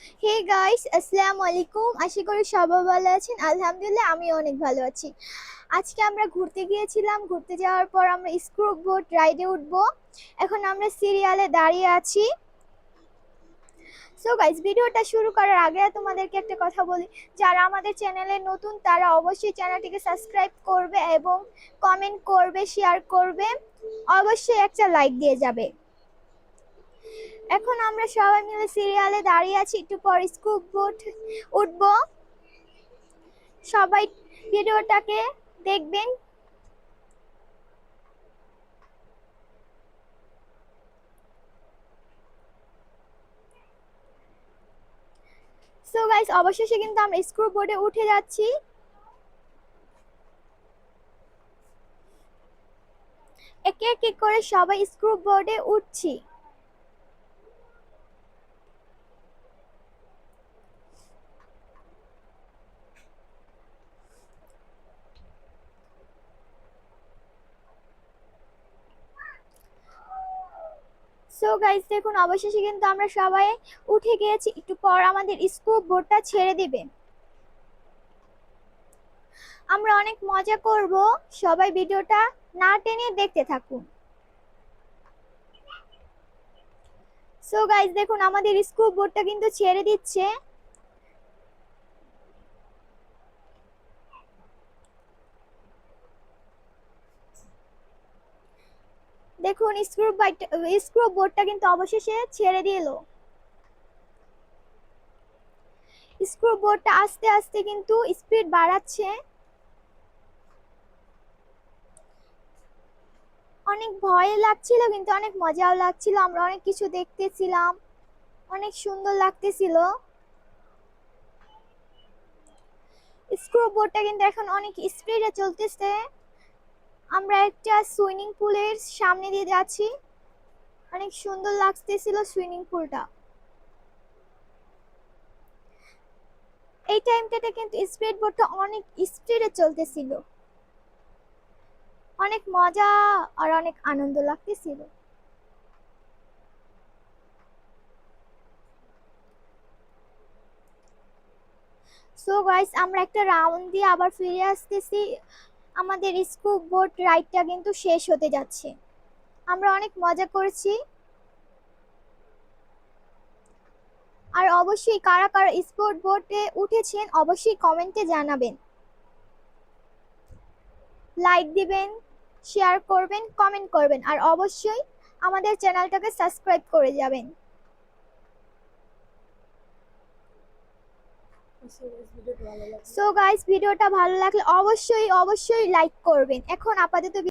Hey guys, আসসালামু আলাইকুম। আশা করি সবাই ভালো আছেন। আলহামদুলিল্লাহ আমি অনেক ভালো আছি। আজকে আমরা ঘুরতে গিয়েছিলাম। ঘুরতে যাওয়ার পর আমরা স্ক্রু বোট রাইডে উঠবো। এখন আমরা সিরিয়ালে দাঁড়িয়ে আছি। সো গাইস, ভিডিওটা শুরু করার আগে তোমাদেরকে একটা কথা বলি, যারা আমাদের চ্যানেলে নতুন তারা অবশ্যই চ্যানেলটিকে সাবস্ক্রাইব করবে এবং কমেন্ট করবে, শেয়ার করবে, অবশ্যই একটা লাইক দিয়ে যাবে। এখন আমরা সবাই মিলে সিরিয়ালে দাঁড়িয়ে আছি, একটু পর স্কুপ বোট উঠবো। সবাই ভিডিওটাকে দেখবেন। সো গাইস, অবশেষে কিন্তু আমরা স্ক্রু বোর্ডে উঠে যাচ্ছি। একে একে করে সবাই স্ক্রু বোর্ডে উঠছি। সো গাইস, দেখুন অবশেষে কিন্তু আমরা সবাই উঠে গিয়েছি। একটু পর আমাদের স্ক্রু বোর্ডটা ছেড়ে দিবে। আমরা অনেক মজা করব। সবাই ভিডিওটা না টেনে দেখতে থাকুন। সো গাইস, দেখুন আমাদের স্ক্রু বোর্ডটা কিন্তু ছেড়ে দিচ্ছে। দেখুন স্ক্রু বোর্ডটা কিন্তু অবশেষে ছেড়ে দিল। স্ক্রু বোর্ডটা আস্তে আস্তে কিন্তু স্পিড বাড়াচ্ছে। অনেক ভয় লাগছিল কিন্তু অনেক মজাও লাগছিল। আমরা অনেক কিছু দেখতেছিলাম, অনেক সুন্দর লাগতেছিল। স্ক্রু বোর্ডটা কিন্তু এখন অনেক স্পিডে চলতেছে। আমরা একটা সুইমিং পুলের সামনে দিয়ে যাচ্ছি। অনেক সুন্দর লাগতেছিল সুইমিং পুলটা। এই টাইমটাতে কিন্তু স্পিড বোর্ডটা অনেক স্পিডে চলতেছিল। অনেক মজা আর অনেক আনন্দ লাগতেছিল। সো গাইস, আমরা একটা রাউন্ড দিয়ে আবার ফিরে আসতেছি। আমাদের স্কুপ বোট রাইডটা কিন্তু শেষ হতে যাচ্ছে। আমরা অনেক মজা করেছি। আর অবশ্যই কারা কারা স্পোর্ট বোটে উঠেছেন অবশ্যই কমেন্টে জানাবেন। লাইক দিবেন, শেয়ার করবেন, কমেন্ট করবেন, আর অবশ্যই আমাদের চ্যানেলটাকে সাবস্ক্রাইব করে যাবেন। সো গাইস, ভিডিওটা ভালো লাগলে অবশ্যই অবশ্যই লাইক করবেন। এখন আপাতত